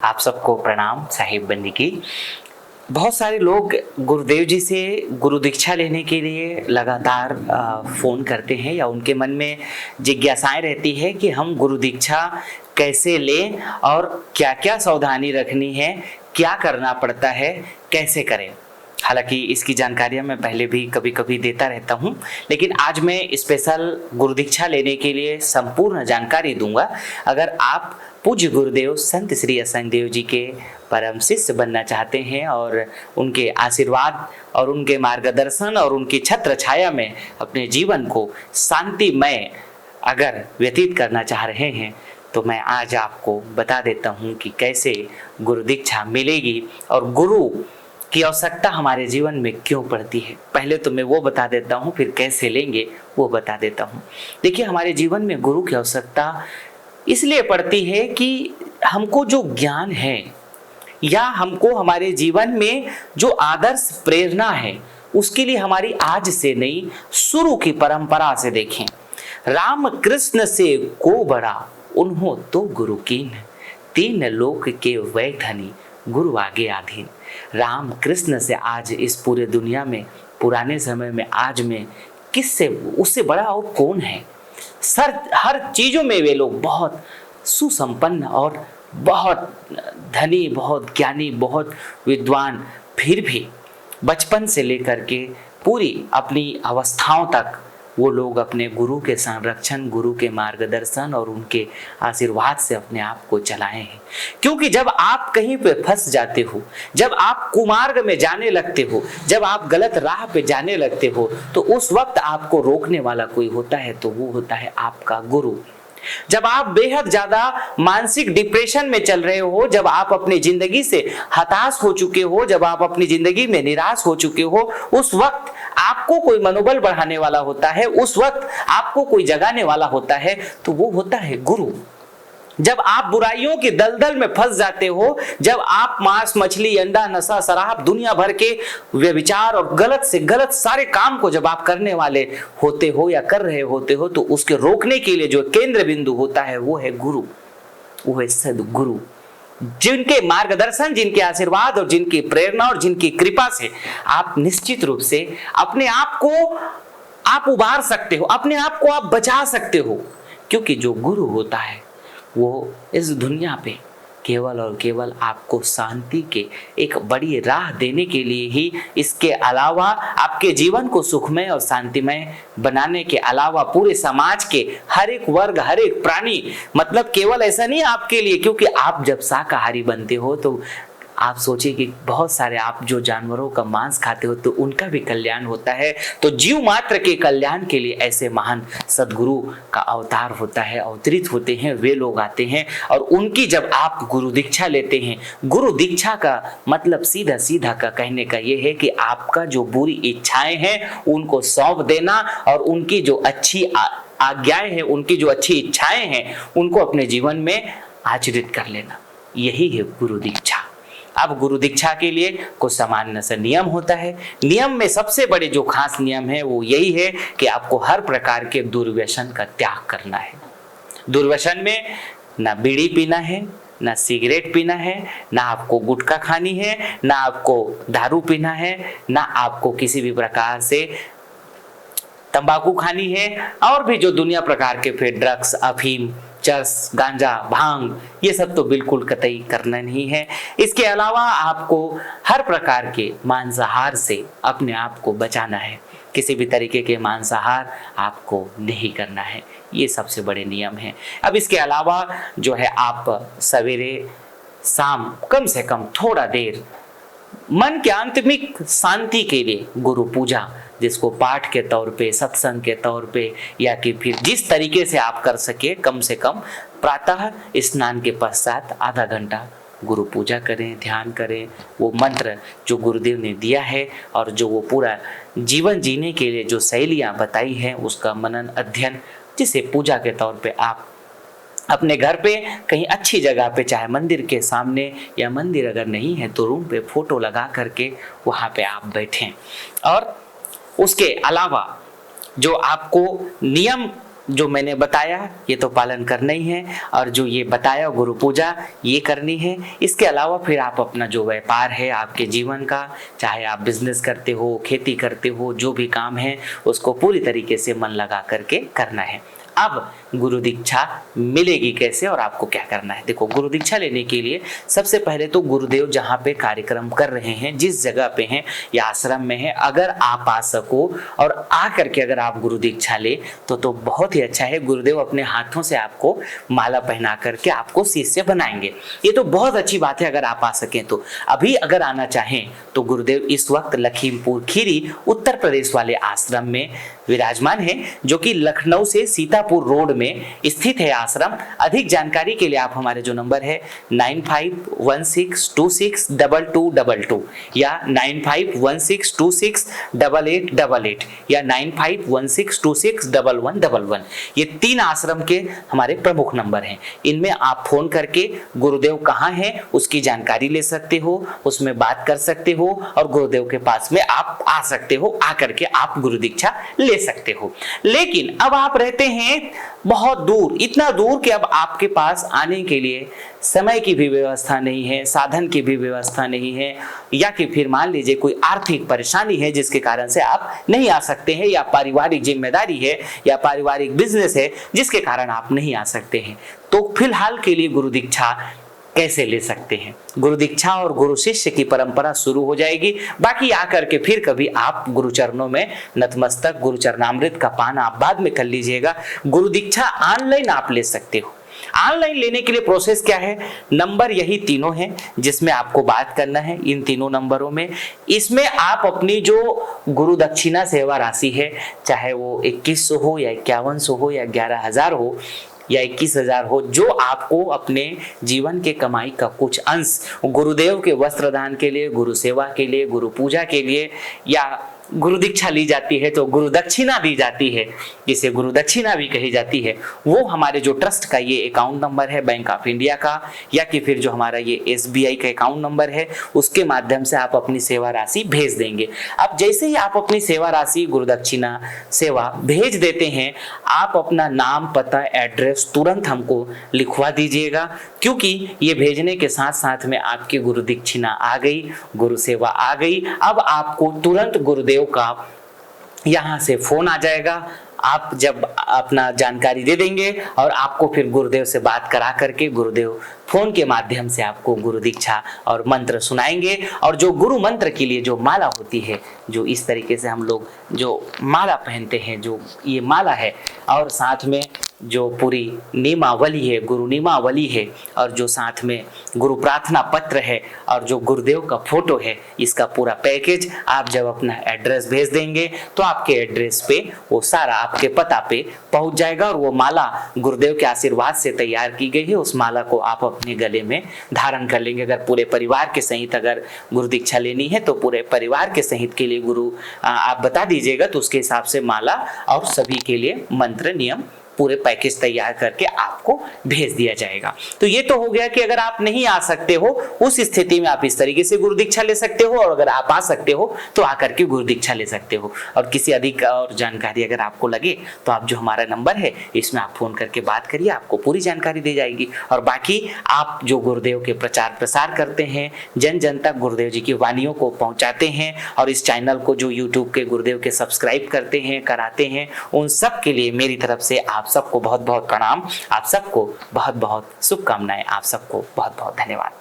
आप सबको प्रणाम साहिब बंदगी। बहुत सारे लोग गुरुदेव जी से गुरु दीक्षा लेने के लिए लगातार फ़ोन करते हैं या उनके मन में जिज्ञासाएं रहती है कि हम गुरु दीक्षा कैसे लें और क्या क्या सावधानी रखनी है, क्या करना पड़ता है, कैसे करें। हालांकि इसकी जानकारियां मैं पहले भी कभी कभी देता रहता हूं, लेकिन आज मैं स्पेशल गुरु दीक्षा लेने के लिए संपूर्ण जानकारी दूंगा। अगर आप पूज्य गुरुदेव संत श्री असंग देव जी के परम शिष्य बनना चाहते हैं और उनके आशीर्वाद और उनके मार्गदर्शन और उनकी छत्र छाया में अपने जीवन को शांतिमय अगर व्यतीत करना चाह रहे हैं, तो मैं आज आपको बता देता हूं कि कैसे गुरु दीक्षा मिलेगी और गुरु की आवश्यकता हमारे जीवन में क्यों पड़ती है। पहले तो मैं वो बता देता हूँ, फिर कैसे लेंगे वो बता देता हूँ। देखिए, हमारे जीवन में गुरु की आवश्यकता इसलिए पड़ती है कि हमको जो ज्ञान है या हमको हमारे जीवन में जो आदर्श प्रेरणा है, उसके लिए हमारी आज से नहीं, शुरू की परंपरा से देखें। राम कृष्ण से को बड़ा उन्हों तो गुरु कीन, तीन लोक के वैधनी गुरु आगे आधीन। राम कृष्ण से आज इस पूरे दुनिया में, पुराने समय में, आज में किससे उससे बड़ा और कौन है। हर चीजों में वे लोग बहुत सुसंपन्न और बहुत धनी, बहुत ज्ञानी, बहुत विद्वान, फिर भी बचपन से लेकर के पूरी अपनी अवस्थाओं तक वो लोग अपने गुरु के संरक्षण, गुरु के मार्गदर्शन और उनके आशीर्वाद से अपने आप को चलाए हैं। क्योंकि जब आप कहीं पे फंस जाते हो, जब आप कुमार्ग में जाने लगते हो, जब आप गलत राह पे जाने लगते हो, तो उस वक्त आपको रोकने वाला कोई होता है, तो वो होता है आपका गुरु। जब आप बेहद ज्यादा मानसिक डिप्रेशन में चल रहे हो, जब आप अपनी जिंदगी से हताश हो चुके हो, जब आप अपनी जिंदगी में निराश हो चुके हो, उस वक्त आपको कोई मनोबल बढ़ाने वाला होता है, उस वक्त आपको कोई जगाने वाला होता है, तो वो होता है गुरु। जब आप बुराइयों की दलदल में फंस जाते हो, जब आप मांस, मछली, अंडा, नशा, शराब, दुनिया भर के व्यभिचार और गलत से गलत सारे काम को जब आप करने वाले होते हो या कर रहे होते हो, तो उसके रोकने के लिए जो केंद्र बिंदु होता है वो है गुरु, वो है सद्गुरु। जिनके मार्गदर्शन, जिनके आशीर्वाद और जिनकी प्रेरणा और जिनकी कृपा से आप निश्चित रूप से अपने आप को आप उबार सकते हो, अपने आप को आप बचा सकते हो। क्योंकि जो गुरु होता है वो इस दुनिया पे केवल और केवल आपको शांति के एक बड़ी राह देने के लिए ही, इसके अलावा आपके जीवन को सुखमय और शांतिमय बनाने के अलावा पूरे समाज के हर एक वर्ग, हर एक प्राणी, मतलब केवल ऐसा नहीं आपके लिए, क्योंकि आप जब शाकाहारी बनते हो तो आप सोचिए कि बहुत सारे आप जो जानवरों का मांस खाते हो तो उनका भी कल्याण होता है। तो जीव मात्र के कल्याण के लिए ऐसे महान सद्गुरु का अवतार होता है, अवतरित होते हैं, वे लोग आते हैं और उनकी जब आप गुरु दीक्षा लेते हैं, गुरु दीक्षा का मतलब सीधा सीधा का कहने का ये है कि आपका जो बुरी इच्छाएं हैं उनको सौंप देना और उनकी जो अच्छी आज्ञाएं हैं, उनकी जो अच्छी इच्छाएं हैं, उनको अपने जीवन में आचरित कर लेना। यही है गुरु दीक्षा। अब गुरु दीक्षा के लिए कुछ सामान्य सा नियम होता है। नियम में सबसे बड़े जो खास नियम है वो यही है कि आपको हर प्रकार के दुर्व्यसन का त्याग करना है। दुर्व्यसन में ना बीड़ी पीना है, ना सिगरेट पीना है, ना आपको गुटखा खानी है, ना आपको दारू पीना है, ना आपको किसी भी प्रकार से तंबाकू खानी है, और भी जो दुनिया प्रकार के फिर ड्रग्स, अफीम, चरस, गांजा, भांग, ये सब तो बिल्कुल कतई करना नहीं है। इसके अलावा आपको हर प्रकार के मांसाहार से अपने आप को बचाना है। किसी भी तरीके के मांसाहार आपको नहीं करना है। ये सबसे बड़े नियम हैं। अब इसके अलावा जो है, आप सवेरे शाम कम से कम थोड़ा देर मन के आंतरिक शांति के लिए गुरु पूजा, जिसको पाठ के तौर पे, सत्संग के तौर पे, या कि फिर जिस तरीके से आप कर सके, कम से कम प्रातः स्नान के पश्चात आधा घंटा गुरु पूजा करें, ध्यान करें। वो मंत्र जो गुरुदेव ने दिया है और जो वो पूरा जीवन जीने के लिए जो शैलियाँ बताई हैं, उसका मनन अध्ययन, जिसे पूजा के तौर पे आप अपने घर पे कहीं अच्छी जगह पे, चाहे मंदिर के सामने, या मंदिर अगर नहीं है तो रूम पे फोटो लगा करके वहाँ पे आप बैठें। और उसके अलावा जो आपको नियम जो मैंने बताया ये तो पालन करना ही है, और जो ये बताया गुरु पूजा ये करनी है। इसके अलावा फिर आप अपना जो व्यापार है आपके जीवन का, चाहे आप बिजनेस करते हो, खेती करते हो, जो भी काम है उसको पूरी तरीके से मन लगा करके करना है। अब गुरु दीक्षा मिलेगी कैसे और आपको क्या करना है? देखो, गुरु दीक्षा लेने के लिए सबसे पहले तो गुरुदेव जहाँ पे कार्यक्रम कर रहे हैं, जिस जगह पे हैं या आश्रम में है, अगर आप आ सको और आ करके अगर आप गुरु दीक्षा ले तो बहुत ही अच्छा है। गुरुदेव अपने हाथों से आपको माला पहना करके आपको शिष्य बनाएंगे। ये तो बहुत अच्छी बात है अगर आप आ सकें तो। अभी अगर आना चाहें तो गुरुदेव इस वक्त लखीमपुर खीरी उत्तर प्रदेश वाले आश्रम में विराजमान है, जो कि लखनऊ से सीतापुर रोड में स्थित है आश्रम। अधिक जानकारी के लिए आप हमारे जो नंबर है 9516262222 या 9516268888 या 9516261111, ये 3 आश्रम के हमारे प्रमुख नंबर हैं। इनमें आप फोन करके गुरुदेव कहाँ हैं उसकी जानकारी ले सकते हो, उसमें बात कर सकते हो और गुरुदेव के पास में आप आ सकते हो। आकर के आप गुरु दीक्षा ले सकते हो। लेकिन अब आप रहते हैं बहुत दूर, इतना दूर कि अब आपके पास आने के लिए समय की भी व्यवस्था नहीं है, साधन की भी व्यवस्था नहीं है, या कि फिर मान लीजिए कोई आर्थिक परेशानी है जिसके कारण से आप नहीं आ सकते हैं, या पारिवारिक जिम्मेदारी है या पारिवारिक बिजनेस है जिसके कारण आप नहीं आ सकते हैं, तो फिलहाल के लिए गुरु दीक्षा कैसे ले सकते हैं? गुरु दीक्षा और गुरु शिष्य की परंपरा शुरू हो जाएगी। बाकी आकर के फिर कभी आप गुरु चरणों में नतमस्तक, गुरु चरणामृत का पान आप बाद में कर लीजिएगा। गुरु दीक्षा ऑनलाइन आप ले सकते हो। ऑनलाइन लेने के लिए प्रोसेस क्या है? नंबर यही तीनों हैं जिसमें आपको बात करना है, इन तीनों नंबरों में। इसमें आप अपनी जो गुरु दक्षिणा सेवा राशि है, चाहे वो 2100 हो या 5100 हो या 11,000 हो या 21,000 हो, जो आपको अपने जीवन के कमाई का कुछ अंश गुरुदेव के वस्त्रदान के लिए, गुरु सेवा के लिए, गुरु पूजा के लिए, या गुरु दीक्षा ली जाती है तो गुरु दक्षिणा दी जाती है, जिसे गुरु दक्षिणा भी कही जाती है, वो हमारे जो ट्रस्ट का ये अकाउंट नंबर है बैंक ऑफ इंडिया का, या कि फिर जो हमारा ये SBI का अकाउंट नंबर है, उसके माध्यम से आप अपनी सेवा राशि भेज देंगे। अब जैसे ही आप अपनी सेवा राशि, गुरु दक्षिणा, सेवा भेज देते हैं, आप अपना नाम, पता, एड्रेस तुरंत हमको लिखवा दीजिएगा, क्योंकि ये भेजने के साथ साथ में आपकी गुरु दक्षिणा आ गई, गुरु सेवा आ गई। अब आपको तुरंत गुरुदेव का यहां से फोन आ जाएगा। आप जब अपना जानकारी दे देंगे और आपको फिर गुरुदेव से बात करा करके गुरुदेव फोन के माध्यम से आपको गुरु दीक्षा और मंत्र सुनाएंगे। और जो गुरु मंत्र के लिए जो माला होती है, जो इस तरीके से हम लोग जो माला पहनते हैं, जो ये माला है, और साथ में जो पूरी नियमावली है, गुरु नियमावली है, और जो साथ में गुरु प्रार्थना पत्र है और जो गुरुदेव का फोटो है, इसका पूरा पैकेज आप जब अपना एड्रेस भेज देंगे तो आपके एड्रेस पे वो सारा आपके पता पे पहुंच जाएगा। और वो माला गुरुदेव के आशीर्वाद से तैयार की गई है, उस माला को आप अपने गले में धारण कर लेंगे। अगर पूरे परिवार के सहित अगर गुरु दीक्षा लेनी है तो पूरे परिवार के सहित के लिए गुरु आप बता दीजिएगा, तो उसके हिसाब से माला और सभी के लिए मंत्र नियम पूरे पैकेज तैयार करके आपको भेज दिया जाएगा। तो ये तो हो गया कि अगर आप नहीं आ सकते हो उस स्थिति में आप इस तरीके से गुरु दीक्षा ले सकते हो, और अगर आप आ सकते हो तो आकर के गुरु दीक्षा ले सकते हो। और किसी अधिक और जानकारी अगर आपको लगे तो आप जो हमारा नंबर है इसमें आप फोन करके बात करिए, आपको पूरी जानकारी दी जाएगी। और बाकी आप जो गुरुदेव के प्रचार प्रसार करते हैं, जन जन तक गुरुदेव जी की वाणियों को पहुंचाते हैं, और इस चैनल को जो यूट्यूब के गुरुदेव के सब्सक्राइब करते हैं, कराते हैं, उन सब के लिए मेरी तरफ से आप सबको बहुत बहुत प्रणाम, आप सबको बहुत बहुत शुभकामनाएं, आप सबको बहुत बहुत धन्यवाद।